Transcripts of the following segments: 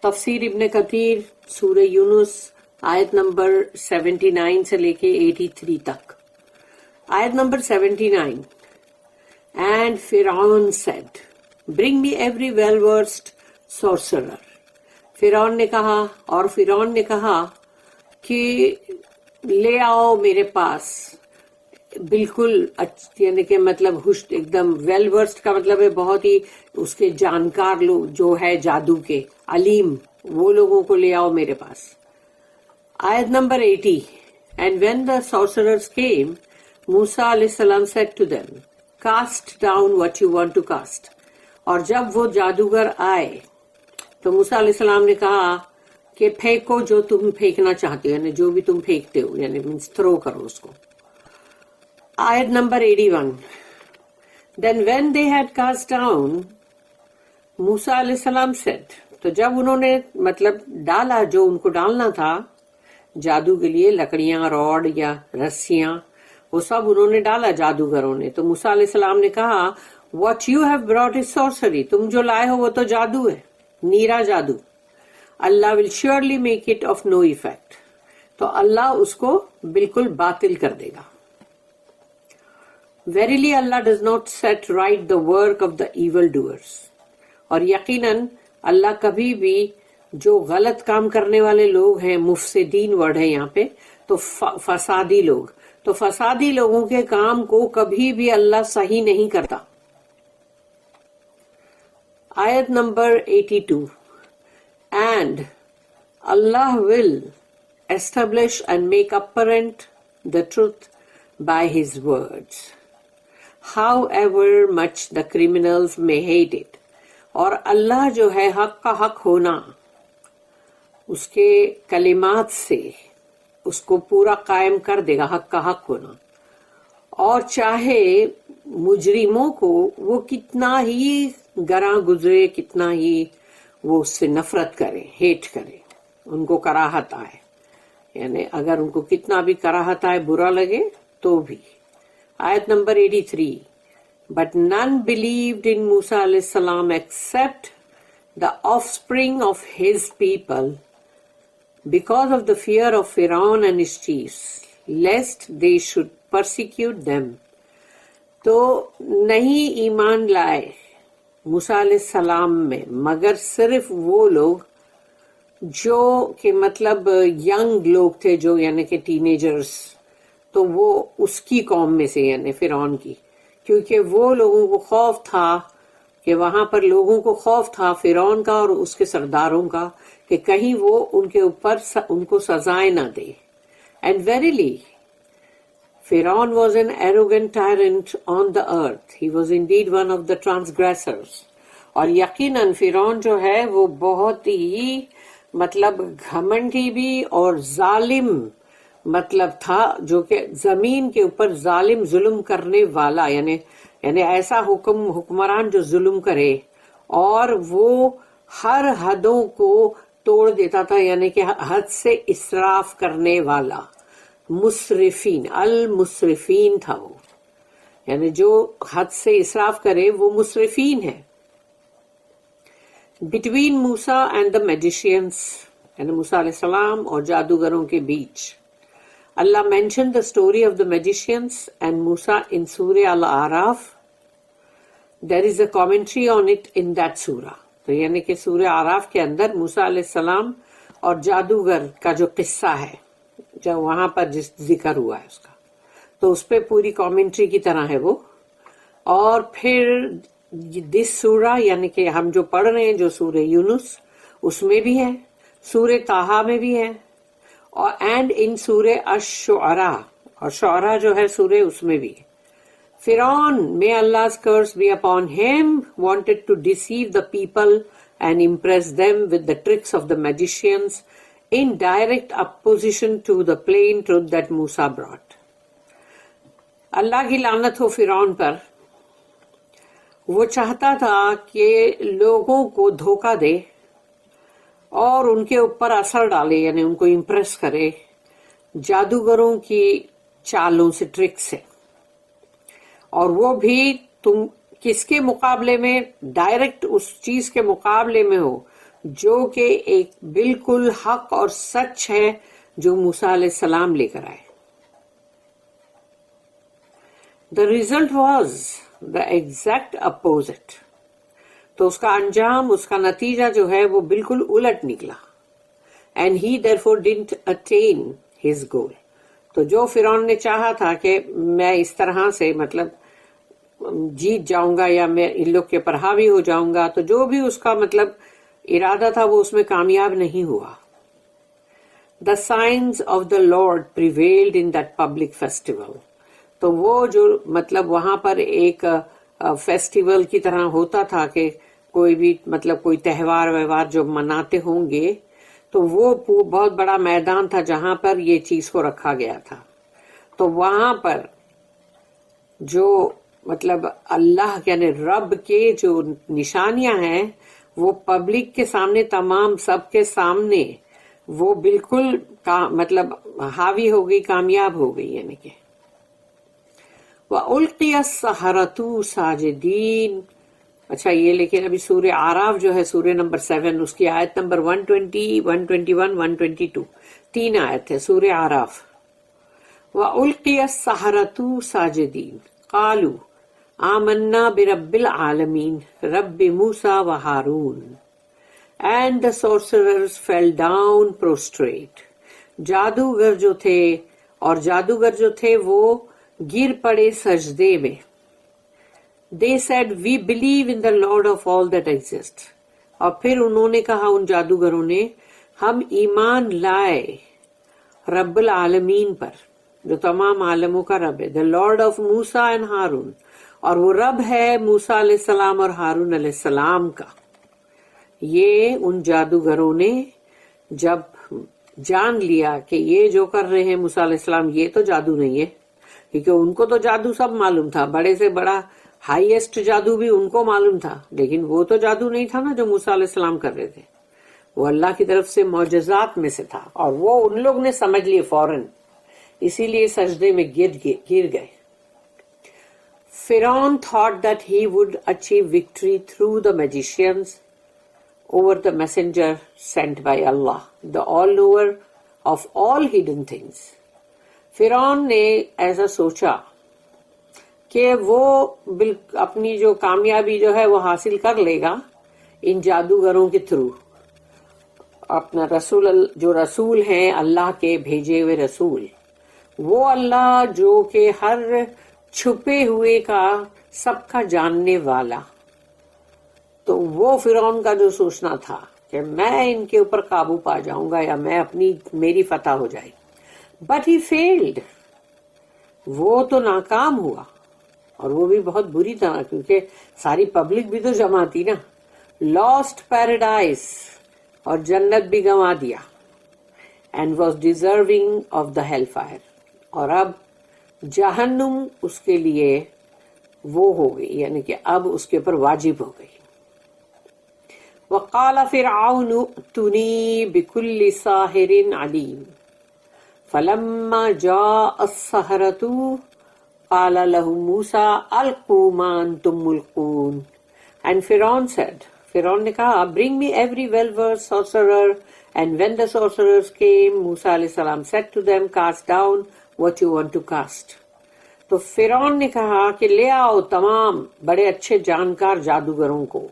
تفسیر ابن کثیر سورہ یونس آیت نمبر 79 سے لے کے 83 تک. آیت number 79. And Pharaoh said, Bring me every well-versed sorcerer. فرعون نے کہا اور فرعون نے کہا کہ لے آؤ میرے پاس بالکل یعنی کہ مطلب ایک دم ویل ورسڈ کا مطلب ہے بہت ہی اس کے جانکار لوگ جو ہے جادو کے علیم، وہ لوگوں کو لے آؤ میرے پاس. آیت number 80. And when the sorcerers came, Musa علیہ السلام said to them, Cast down what you want to cast. اور جب وہ جادوگر آئے تو موسیٰ علیہ السلام نے کہا کہ پھینکو جو تم پھینکنا چاہتے ہو، یعنی جو بھی تم پھینکتے ہو، یعنی تھرو کرو اس کو. آیت number 81. Then when they had cast down, موسیٰ علیہ السلام said, تو جب انہوں نے مطلب ڈالا جو ان کو ڈالنا تھا جادو کے لیے، لکڑیاں، راڈ یا رسیاں، وہ سب انہوں نے ڈالا جادوگروں نے. تو موسیٰ علیہ السلام نے کہا What you have brought is sorcery. تم جو لائے ہو وہ تو جادو ہے، نیرا جادو. اللہ will surely make it of no effect. تو اللہ اس کو بالکل باطل کر دے گا. Verily Allah does not set right the work of the evil doers. اور یقیناً اللہ کبھی بھی جو غلط کام کرنے والے لوگ ہیں، مفسدین ورڈ ہے یہاں پہ، تو فسادی لوگ، تو فسادی لوگوں کے کام کو کبھی بھی اللہ صحیح نہیں کرتا. آیت number 82. And Allah will establish and make apparent the truth by His words, however much the criminals may hate it. اور اللہ جو ہے حق کا حق ہونا، اس کے کلمات سے اس کو پورا قائم کر دے گا، حق کا حق ہونا. اور چاہے مجرموں کو وہ کتنا ہی گراں گزرے، کتنا ہی وہ اس سے نفرت کرے، ہیٹ کرے، ان کو کراہت آئے، یعنی اگر ان کو کتنا بھی کراہت آئے، برا لگے تو بھی. آیت number 83. But none believed in Musa alayhi salam except the offspring of his people because of the fear of Pharaoh and his chiefs, lest they should persecute them. تو نہیں ایمان لائے موسیٰ علیہ السلام میں مگر صرف وہ لوگ جو کہ مطلب ینگ لوگ تھے، جو یعنی کہ ٹینیجرز، تو وہ اس کی قوم میں سے یعنی فرعون کی، کیونکہ وہ لوگوں کو خوف تھا کہ وہاں پر لوگوں کو خوف تھا فرعون کا اور اس کے سرداروں کا کہ کہیں وہ ان کے اوپر ان کو سزائیں نہ دے. And verily Pharaoh was an arrogant tyrant on the earth. He was indeed one of the transgressors. اور یقیناً فرعون جو ہے وہ بہت ہی مطلب گھمنڈی بھی اور ظالم مطلب تھا، جو کہ زمین کے اوپر ظالم ظلم کرنے والا، یعنی ایسا حکمران جو ظلم کرے اور وہ ہر حدوں کو توڑ دیتا تھا، یعنی کہ حد سے اسراف کرنے والا. مسرفین، المسرفین تھا وہ، یعنی جو حد سے اسراف کرے وہ مسرفین ہے. بٹوین موسیٰ اینڈ دا میجیشینس، یعنی موسیٰ علیہ السلام اور جادوگروں کے بیچ. Allah mention the story of the magicians and Musa in Surah Al-Araf. There is a commentary on it in that Surah. تو یعنی کہ سورہ اعراف کے اندر موسیٰ علیہ السلام اور جادوگر کا جو قصہ ہے، جو وہاں پر جس ذکر ہوا ہے اس کا، تو اس پہ پوری کامنٹری کی طرح ہے وہ. اور پھر دس سورہ یعنی کہ ہم جو پڑھ رہے ہیں جو سورہ یونس، اس میں بھی ہے، سورہ طٰہٰ میں بھی ہے، اور اینڈ ان سورہ الشعراء، اور شعراء جو ہے سورہ اس میں بھی. فرعون may Allah's curse be upon him wanted to deceive the people and impress them with the tricks of the magicians in direct opposition to the plain truth that Musa brought. اللہ کی لعنت ہو فرعون پر. وہ چاہتا تھا کہ لوگوں کو دھوکہ دے اور ان کے اوپر اثر ڈالے، یعنی ان کو امپریس کرے جادوگروں کی چالوں سے، ٹرک سے. اور وہ بھی تم کس کے مقابلے میں؟ ڈائریکٹ اس چیز کے مقابلے میں ہو جو کہ ایک بالکل حق اور سچ ہے جو موسیٰ علیہ السلام لے کر آئے. The result was the exact opposite. تو اس کا انجام، اس کا نتیجہ جو ہے وہ بالکل الٹ نکلا. And he therefore didn't attain his goal. تو جو فرعون نے چاہا تھا کہ میں اس طرح سے مطلب جیت جاؤں گا یا میں ان لوگ کے پر حاوی ہو جاؤں گا، تو جو بھی اس کا مطلب ارادہ تھا وہ اس میں کامیاب نہیں ہوا. The signs of the Lord prevailed in that public festival. تو وہ جو مطلب وہاں پر ایک فیسٹیول کی طرح ہوتا تھا کہ کوئی بھی مطلب کوئی تہوار ویوار جو مناتے ہوں گے، تو وہ بہت بڑا میدان تھا جہاں پر یہ چیز کو رکھا گیا تھا. تو وہاں پر جو مطلب اللہ یعنی رب کے جو نشانیاں ہیں وہ پبلک کے سامنے، تمام سب کے سامنے وہ بالکل مطلب حاوی ہو گئی، کامیاب ہو گئی. یعنی کہ وَأُلْقِيَ السَّحَرَةُ سَاجِدِينَ. اچھا یہ لیکن ابھی سورہ اعراف جو ہے سورہ نمبر 7 اس کی آیت نمبر 120 121 122 تین آیت ہے سورہ اعراف. وَأُلْقِيَ السَّحَرَةُ سَاجِدِينَ قَالُوا آمَنَّا بِرَبِّ الْعَالَمِينَ رَبِّ مُوسَى وَهَارُونَ. And the sorcerers fell down prostrate. جادوگر جو تھے وہ گر پڑے سجدے میں. They said, we believe in the Lord of all that exists. اور پھر انہوں نے کہا ان جادوگروں نے، ہم ایمان لائے رب العالمین پر جو تمام عالموں کا رب ہے. The Lord of Musa and Harun. اور وہ رب ہے موسیٰ علیہ السلام اور ہارون علیہ السلام کا. یہ ان جادوگروں نے جب جان لیا کہ یہ جو کر رہے ہیں موسیٰ علیہ السلام یہ تو جادو نہیں ہے، کیونکہ ان کو تو جادو سب معلوم تھا، بڑے سے بڑا ہائیسٹ جادو بھی ان کو معلوم تھا، لیکن وہ تو جادو نہیں تھا نا جو موسیٰ علیہ السلام کر رہے تھے. وہ اللہ کی طرف سے معجزات میں سے تھا، اور وہ ان لوگ نے سمجھ لیے فوراً، اسی لیے سجدے میں گر گئے. Pharaoh thought that he would achieve victory through the magicians over the messenger sent by Allah, the all-knower of all hidden things. فرعون نے ایسا سوچا کہ وہ اپنی جو کامیابی جو ہے وہ حاصل کر لے گا ان جادوگروں کے تھرو. اپنا جو رسول ہیں اللہ کے بھیجے ہوئے رسول، وہ اللہ جو کہ ہر چھپے ہوئے کا سب کا جاننے والا. تو وہ فرعون کا جو سوچنا تھا کہ میں ان کے اوپر قابو پا جاؤں گا یا میری فتح ہو جائے. But he field. وہ تو ناکام ہوا، اور وہ بھی بہت بری طرح، کیونکہ ساری پبلک بھی تو جمع تھی نا. لاسٹ پیراڈائز، اور جنت بھی گنوا دیا. And was deserving of the hell fire. اور اب جہنم اس کے لیے وہ ہو گئی، یعنی کہ اب اس کے اوپر واجب ہو گئی. وقال فرعون ائتونی بكل ساحر علیم فلما جاء السحرة قال لهم موسى القوا ما انتم ملقون. And Pharaoh said, فرعون نے کہا bring me every well-versed sorcerer. And when the sorcerers came, Musa علیہ السلام said to them, cast down what you want to cast. تو فرعون نے کہا کہ لے آؤ تمام بڑے اچھے جانکار جادوگروں کو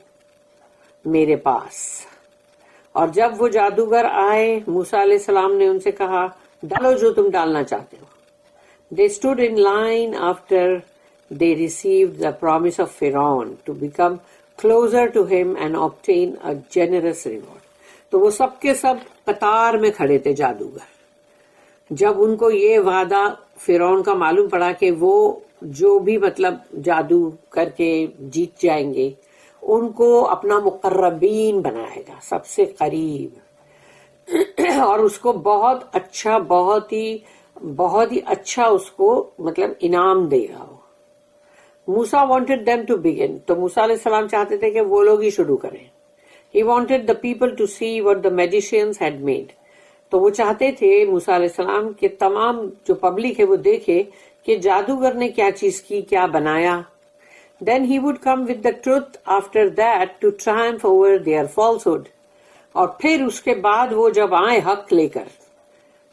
میرے پاس. اور جب وہ جادوگر آئے موسیٰ علیہ السلام نے ان سے کہا ڈالو جو تم ڈالنا چاہتے ہو. They stood in line after they received the promise of Pharaoh to become closer to him and obtain a generous reward. تو وہ سب کے سب قطار میں کھڑے تھے جادوگر. جب ان کو یہ وعدہ فرعون کا معلوم پڑا کہ وہ جو بھی مطلب جادو کر کے جیت جائیں گے ان کو اپنا مقربین بنائے گا، سب سے قریب، اور اس کو بہت ہی اچھا اس کو مطلب انعام دے گا. موسیٰ wanted them to begin. تو موسیٰ علیہ السلام چاہتے تھے کہ وہ لوگ ہی شروع کریں. He wanted the people to see what the magicians had made. تو وہ چاہتے تھے موسیٰ علیہ السلام کہ تمام جو پبلک ہے وہ دیکھے کہ جادوگر نے کیا چیز کی، کیا بنایا. Then he would come with the truth after that to triumph over their falsehood. اور پھر اس کے بعد وہ جب آئے حق لے کر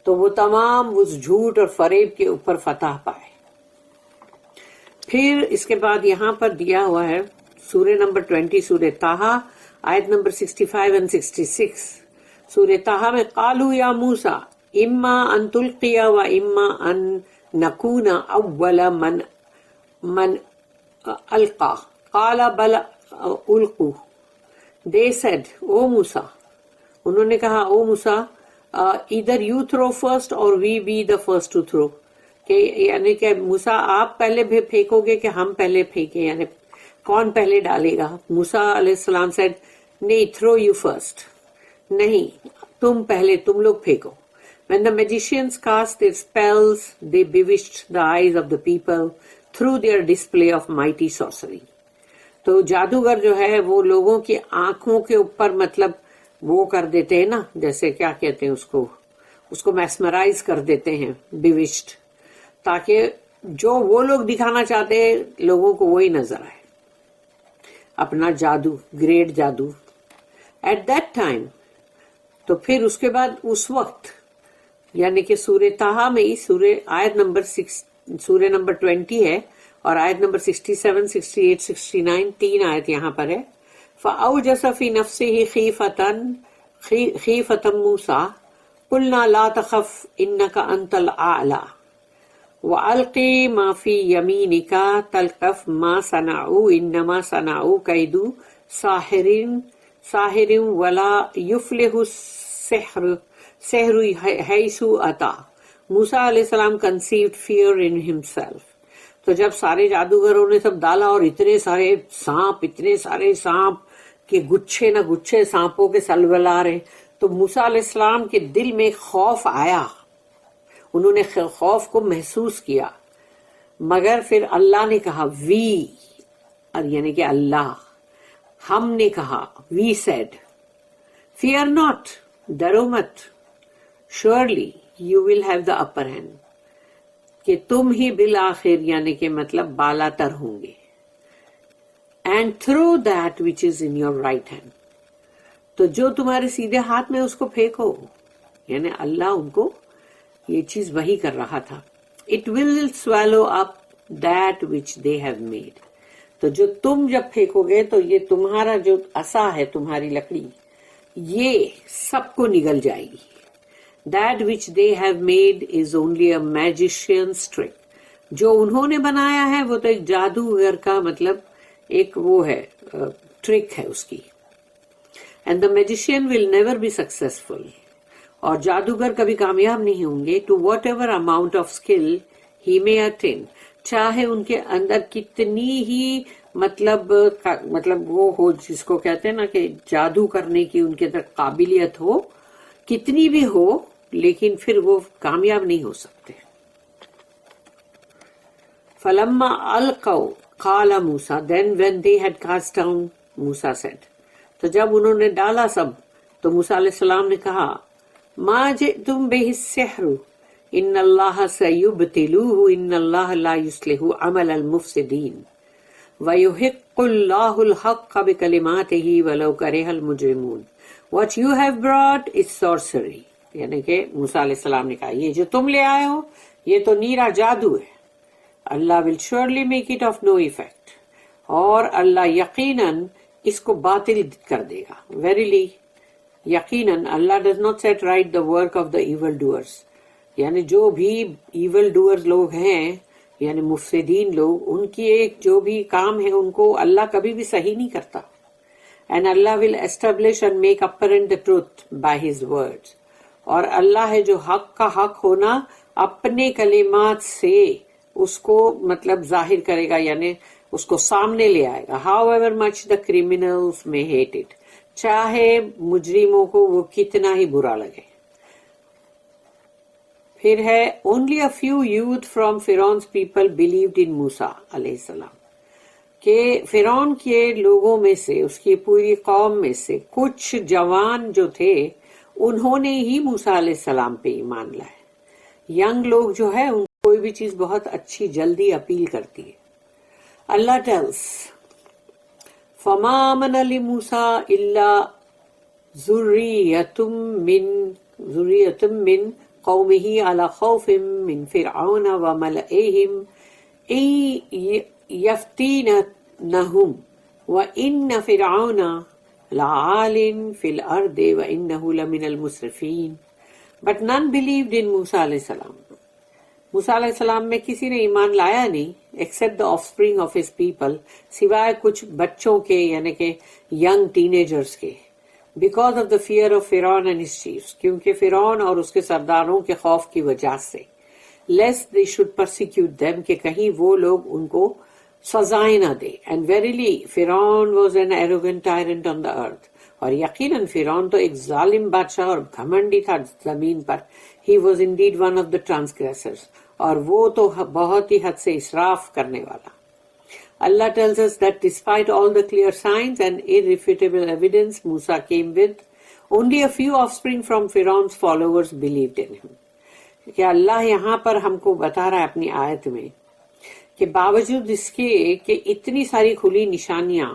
تو وہ تمام اس جھوٹ اور فریب کے اوپر فتح پائے. پھر اس کے بعد یہاں پر دیا ہوا ہے سورہ نمبر 20 سورہ طٰہٰ آیت نمبر 65 and 66. سورہ طٰہٰ میں قالوا یا موسیٰ اما ان تلقی و اما ان نکون اول من القا قال بل القوا. They said, او موسیٰ، انہوں نے کہا او موسیٰ either you throw first or we be the first to throw. کہ یعنی کہ موسیٰ آپ پہلے بھی پھینکو گے کہ ہم پہلے پھینکیں، یعنی کون پہلے ڈالے گا. موسیٰ علیہ السلام said نہیں throw you first، نہیں تم پہلے، تم لوگ پھینکو. When the magicians cast their spells, they bewitched the eyes of the people through their display of mighty sorcery. تو جادوگر جو ہے وہ لوگوں کی آنکھوں کے اوپر مطلب وہ کر دیتے ہیں نا، جیسے کیا کہتے ہیں اس کو میسمرائز کر دیتے ہیں، bewitched، تاکہ جو وہ لوگ دکھانا چاہتے ہیں لوگوں کو وہی نظر آئے، اپنا جادو، گریٹ جادو. ایٹ دیٹ ٹائم، تو پھر اس کے بعد اس وقت یعنی کہ سورہ طٰہٰ میں ہی سورہ نمبر 20 ہے اور آیت نمبر 67 68 69 تین آیت یہاں پر ہے. فَأَوْجَسَ فِي نَفْسِهِ خِيفَةً مُوسَىٰ قُلْنَا لَا تَخَفْ إِنَّكَ أَنْتَ الْأَعْلَىٰ وَأَلْقِ مَا فِي يَمِينِكَ تَلْقَفْ مَا صَنَعُوا إِنَّمَا صَنَعُوا كَيْدُ سَاحِرٍ وَلَا يُفْلِحُ السِّحْرُ حَيْثُ أَتَىٰ. موسیٰ علیہ السلام conceived fear in himself. تو جب سارے جادوگروں نے سب ڈالا اور اتنے سارے سانپ کے گچھے نہ گچھے سانپوں کے سلولا رہے، تو موسیٰ علیہ السلام کے دل میں خوف آیا، انہوں نے خوف کو محسوس کیا. مگر پھر اللہ نے کہا وی، یعنی کہ اللہ، ہم نے کہا وی سیڈ فیئر ناٹ، ڈرو مت، surely you will have the upper hand, کہ تم ہی بالآخر یعنی کہ مطلب بالا تر ہوں گے. And through that which is in your right hand, تو جو تمہارے سیدھے ہاتھ میں اس کو پھینکو، یعنی اللہ ان کو یہ چیز وہی کر رہا تھا. It will swallow up that which they have made, تو جو تم جب پھینکو گے تو یہ تمہارا جو عصا ہے، تمہاری لکڑی، یہ سب کو نگل جائے گی. That which they have made is only a magician's trick. جو انہوں نے بنایا ہے وہ تو ایک جادوگر کا مطلب ایک وہ ہے، ٹرک ہے اس کی. And the magician will never be successful. اور جادوگر کبھی کامیاب نہیں ہوں گے. To whatever amount of skill he may attain. چاہے ان کے اندر کتنی ہی مطلب وہ ہو، جس کو کہتے ہیں نا کہ جادو کرنے کی ان کے اندر قابلیت ہو، کتنی بھی ہو، لیکن پھر وہ کامیاب نہیں ہو سکتے. فَلَمَّا أَلْقَوْا قَالَ مُوسَىٰ Then when they had cast down, Musa said. تو جب انہوں نے ڈالا سب تو موسیٰ علیہ السلام نے کہا مَا جِئْتُمْ بِهِ السِّحْرُ إِنَّ اللَّهَ سَيُبْطِلُوهُ إِنَّ اللَّهَ لَا يُصْلِحُ عَمَلَ الْمُفْسِدِينَ وَيُحِقُّ اللَّهُ الْحَقَّ بِكَلِمَاتِهِ وَلَوْ كَرِهَ الْمُجْرِمُونَ. What you have brought is sorcery. یعنی کہ موسیٰ علیہ السلام نے کہا یہ جو تم لے آئے ہو یہ تو نیرا جادو ہے. اللہ will surely make it of no effect. اور اللہ یقیناً اس کو باطل کر دے گا. Verily, یقیناً اللہ does not set right the work of the evil doers. یعنی جو بھی evil doers لوگ ہیں، یعنی مفسدین لوگ، ان کی ایک جو بھی کام ہے ان کو اللہ کبھی بھی صحیح نہیں کرتا. And Allah will establish and make apparent the truth by His words. اور اللہ ہے جو حق کا حق ہونا اپنے کلمات سے اس کو مطلب ظاہر کرے گا، یعنی اس کو سامنے لے آئے گا. However much the criminals may hate it. چاہے مجرموں کو وہ کتنا ہی برا لگے. پھر ہے only a few youth from Pharaoh's people believed in Musa علیہ السلام. کہ فرعون کے لوگوں میں سے، اس کی پوری قوم میں سے کچھ جوان جو تھے انہوں نے ہی موسیٰ علیہ السلام پہ ایمان لائے. ینگ لوگ جو ہے ان کو کوئی بھی چیز بہت اچھی جلدی اپیل کرتی ہے. اللہ ٹیلس فَمَا آمَنَ لِمُوسَىٰ إِلَّا ذریۃ من قومه على خوف من فرعون وملئهم يفتنونهم وإن فرعون لعال في الأرض وإنه لمن المسرفين. But none believed in Musa علیہ السلام. موسیٰ علیہ السلام میں کسی نے ایمان لایا نہیں accept the offspring of his people, سوائے کچھ بچوں کے یعنی کہ ینگ ٹینیجرز کے. Because of the fear of Firaun and his chiefs, کیونکہ فرعون اور اس کے سرداروں کے خوف کی وجہ سے. List they should persecute them, کہ کہیں وہ لوگ ان کو سزائیں نہ دے. اینڈ ویریلی فرعون واز این ایروگنٹ ٹائرنٹ آن دا ارتھ، اور یقیناً فرعون تو ایک ظالم بادشاہ اور گھمنڈی تھا زمین پر. He was indeed one of the transgressors، اور وہ تو بہت ہی حد سے اسراف کرنے والا. Allah tells us that despite all the clear signs and irrefutable evidence Musa came with, only a few offspring from Pharaoh's followers believed in him. کہ اللہ یہاں پر ہم کو بتا رہا ہے اپنی آیت میں کہ باوجود اس کے کہ اتنی ساری کھلی نشانیاں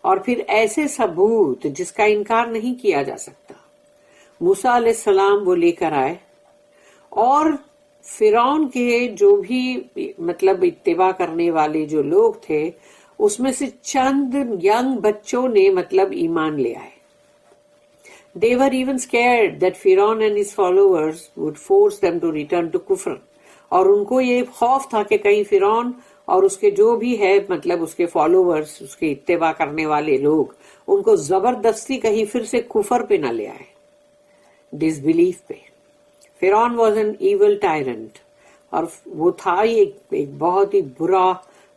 اور پھر ایسے ثبوت جس کا انکار نہیں کیا جا سکتا، موسیٰ علیہ السلام وہ لے کر آئے. اور فرعون کے جو بھی مطلب اتباع کرنے والے جو لوگ تھے اس میں سے چند ینگ بچوں نے مطلب ایمان لے آئے. They were even scared that Pharaoh and his followers would force them to return to kufr. اور ان کو یہ خوف تھا کہ کہیں فرعون اور اس کے جو بھی ہے مطلب اس کے فالوورز، اس کے اتباع کرنے والے لوگ، ان کو زبردستی کہیں پھر سے کفر پہ نہ لے آئے، ڈس بلیف پہ. فرعون واز این ایول ٹائرنٹ، اور وہ تھا ہی ایک بہت ہی برا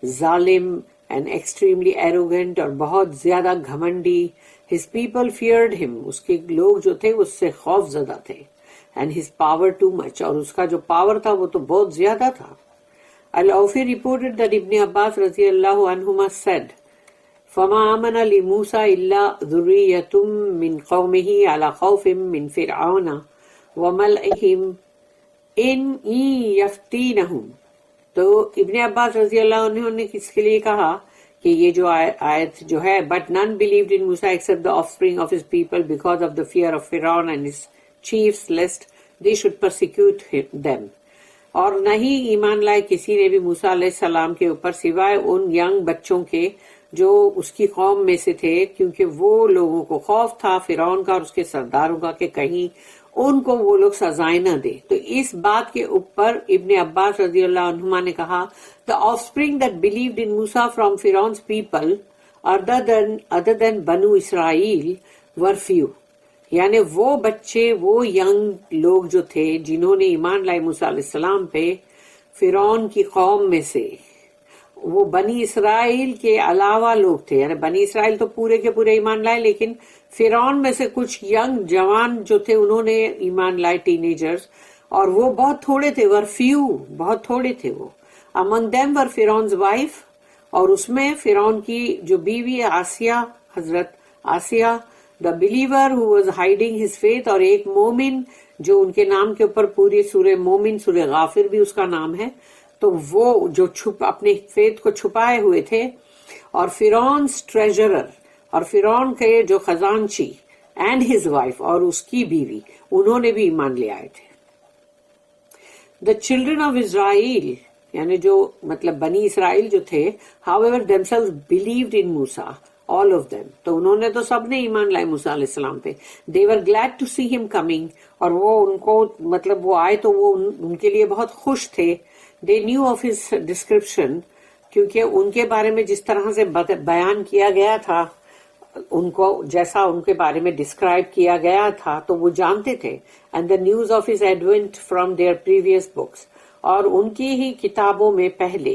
ظالم اینڈ ایکسٹریملی ایروگنٹ، اور بہت زیادہ گھمنڈی. ہز پیپل فیئرڈ ہم، اس کے لوگ جو تھے اس سے خوف زدہ تھے. And his power too much, اور اس کا جو پاور تھا وہ تو بہت زیادہ تھا. الاوفی reported that Ibn Abbas رضی اللہ عنہما said فما آمن لموسیٰ الا ذریۃ من قومہ علی خوف من فرعون وملئہم ان یفتینہم. تو ابن عباس رضی اللہ عنہ نے کس کے لیے کہا کہ یہ جو آیت جو ہے but none believed in Musa except the offspring of his people because of the fear of Firaun and his chiefs lest they should persecute them. اور نہیں ایمان لائے کسی نے بھی موسیٰ علیہ السلام کے اوپر سوائے ان ینگ بچوں کے جو اس کی قوم میں سے تھے، کیونکہ وہ لوگوں کو خوف تھا فرعون کا اور اس کے سرداروں کا کہ کہیں ان کو وہ لوگ سزائیں نہ دے. تو اس بات کے اوپر ابن عباس رضی اللہ عنہما نے کہا the offspring that believed in Musa from Pharaoh's people other than Banu Israel were few. یعنی وہ بچے، وہ ینگ لوگ جو تھے جنہوں نے ایمان لائے موسیٰ علیہ السلام پہ فرعون کی قوم میں سے، وہ بنی اسرائیل کے علاوہ لوگ تھے. یعنی بنی اسرائیل تو پورے کے پورے ایمان لائے، لیکن فرعون میں سے کچھ ینگ جوان جو تھے انہوں نے ایمان لائے، ٹینیجرز، اور وہ بہت تھوڑے تھے. ور فیو، بہت تھوڑے تھے وہ. among them were فرعون's wife، اور اس میں فرعون کی جو بیوی آسیہ، حضرت Asiya, the believer who was hiding his faith، اور ایک مومن جو ان کے نام کے اوپر پوری سورہ مومن، سورہ غافر بھی اس کا نام ہے، تو وہ جو اپنے فیتھ کو چھپائے ہوئے تھے. اور فرعون's treasurer، اور فرعون کے جو خزانچی، اینڈ ہز وائف، اور اس کی بیوی، انہوں نے بھی ایمان لے آئے تھے. the children of Israel، یعنی جو مطلب بنی اسرائیل جو تھے، however themselves believed in Musa، all of them. تو انہوں نے تو سب نے ایمان لائے موسیٰ علیہ السلام پہ. they were glad to see him coming، اور وہ ان کو مطلب وہ آئے تو وہ ان کے لیے بہت خوش تھے. they knew of his description، کیونکہ ان کے بارے میں جس طرح سے بیان کیا گیا تھا، ان کو جیسا ان کے بارے میں ڈسکرائب کیا گیا تھا تو وہ جانتے تھے. and the news of his advent from their previous books، اور ان کی ہی کتابوں میں پہلے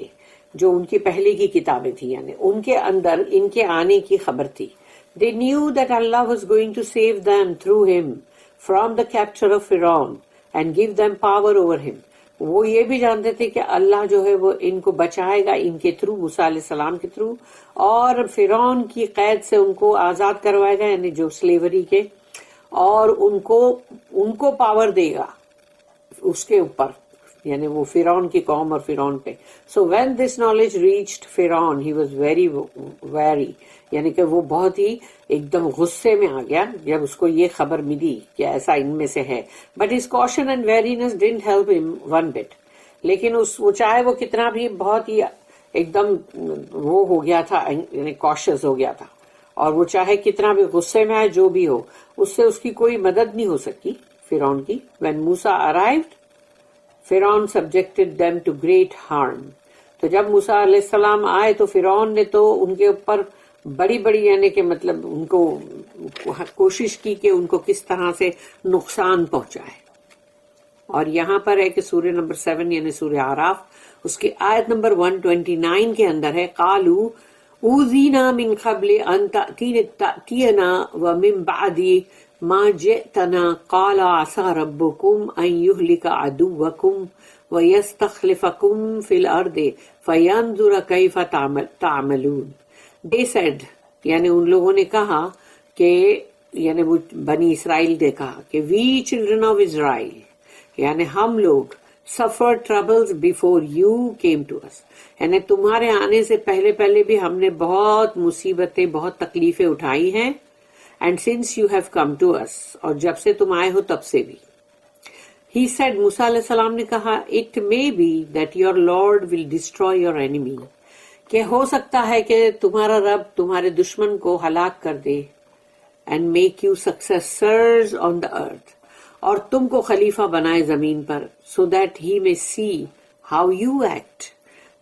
جو ان کی پہلے کی کتابیں تھیں، یعنی ان کے اندر ان کے آنے کی خبر تھی. they knew that Allah was going to save them through him from the capture of Pharaoh and give them power over him. وہ یہ بھی جانتے تھے کہ اللہ جو ہے وہ ان کو بچائے گا ان کے تھرو، موسیٰ علیہ السلام کے تھرو، اور فرعون کی قید سے ان کو آزاد کروائے گا، یعنی جو سلیوری کے، اور ان کو پاور دے گا اس کے اوپر، یعنی وہ فرعون کی قوم اور فرعون پہ. So when this knowledge reached فرعون ہی واز ویری ویری، یعنی کہ وہ بہت ہی ایک دم غصے میں آ گیا جب اس کو یہ خبر ملی کہ ایسا ان میں سے ہے. But his caution and variance didn't help him one bit. لیکن وہ چاہے وہ کتنا بھی بہت ہی ایک دم وہ ہو گیا تھا، یعنی کوشس ہو گیا تھا، اور وہ چاہے کتنا بھی غصے میں آئے جو بھی ہو، اس سے اس کی کوئی مدد نہیں ہو سکی فرعون کی. وین موسیٰ ارائیوڈ فرعون subjected them to great harm. تو جب موسیٰ علیہ السلام آئے تو فرعون نے تو ان کے اوپر بڑی بڑی یعنی کہ مطلب ان کو کوشش کی کہ ان کو کس طرح سے نقصان پہنچائے. اور یہاں پر ہے کہ سورہ نمبر 7 یعنی سورہ اعراف اس کی آیت نمبر 129 کے اندر ہے قالوا اوذینا من قبل ان تأتینا ومن بعد ما جئتنا قال عسى ربكم ان يهلك عدوكم ويستخلفكم في الارض فينظر كيف تعملون. They said یعنی ان لوگوں نے کہا کہ یعنی وہ بنی اسرائیل نے کہا کہ we children of Israel یعنی ہم لوگ suffer troubles before you came to us، یعنی تمہارے آنے سے پہلے پہلے بھی ہم نے بہت مصیبتیں بہت تکلیفیں اٹھائی ہیں. And since you have come to us، اور جب سے تم آئے ہو تب سے بھی. He said موسیٰ علیہ السلام نے کہا it may be that your Lord will destroy your enemy، کہ ہو سکتا ہے کہ تمہارا رب تمہارے دشمن کو ہلاک کر دے and make you successors on the earth، اور تم کو خلیفہ بنائے زمین پر so that he may see how you act،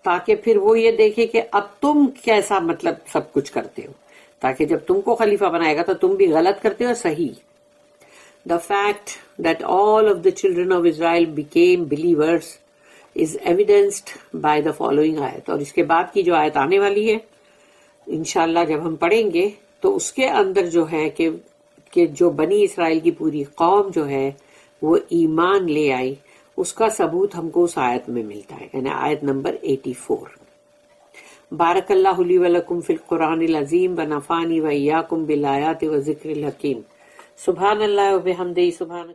تاکہ پھر وہ یہ دیکھے کہ اب تم کیسا مطلب سب کچھ کرتے ہو، تاکہ جب تم کو خلیفہ بنائے گا تو تم بھی غلط کرتے ہو صحیح. The fact that all of the children of Israel became believers is evidenced by the following ayat. اور اس کے بعد کی جو آیت آنے والی ہے انشاءاللہ جب ہم پڑھیں گے تو اس کے اندر جو ہے کہ جو بنی اسرائیل کی پوری قوم جو ہے وہ ایمان لے آئی، اس کا ثبوت ہم کو اس آیت میں ملتا ہے، یعنی آیت نمبر 84. بارک اللہ لی ولکم فی القرآن العظیم ونفعنی وایاکم بالآیات وذکر الحکیم. سبحان اللہ وبحمدہ سبحان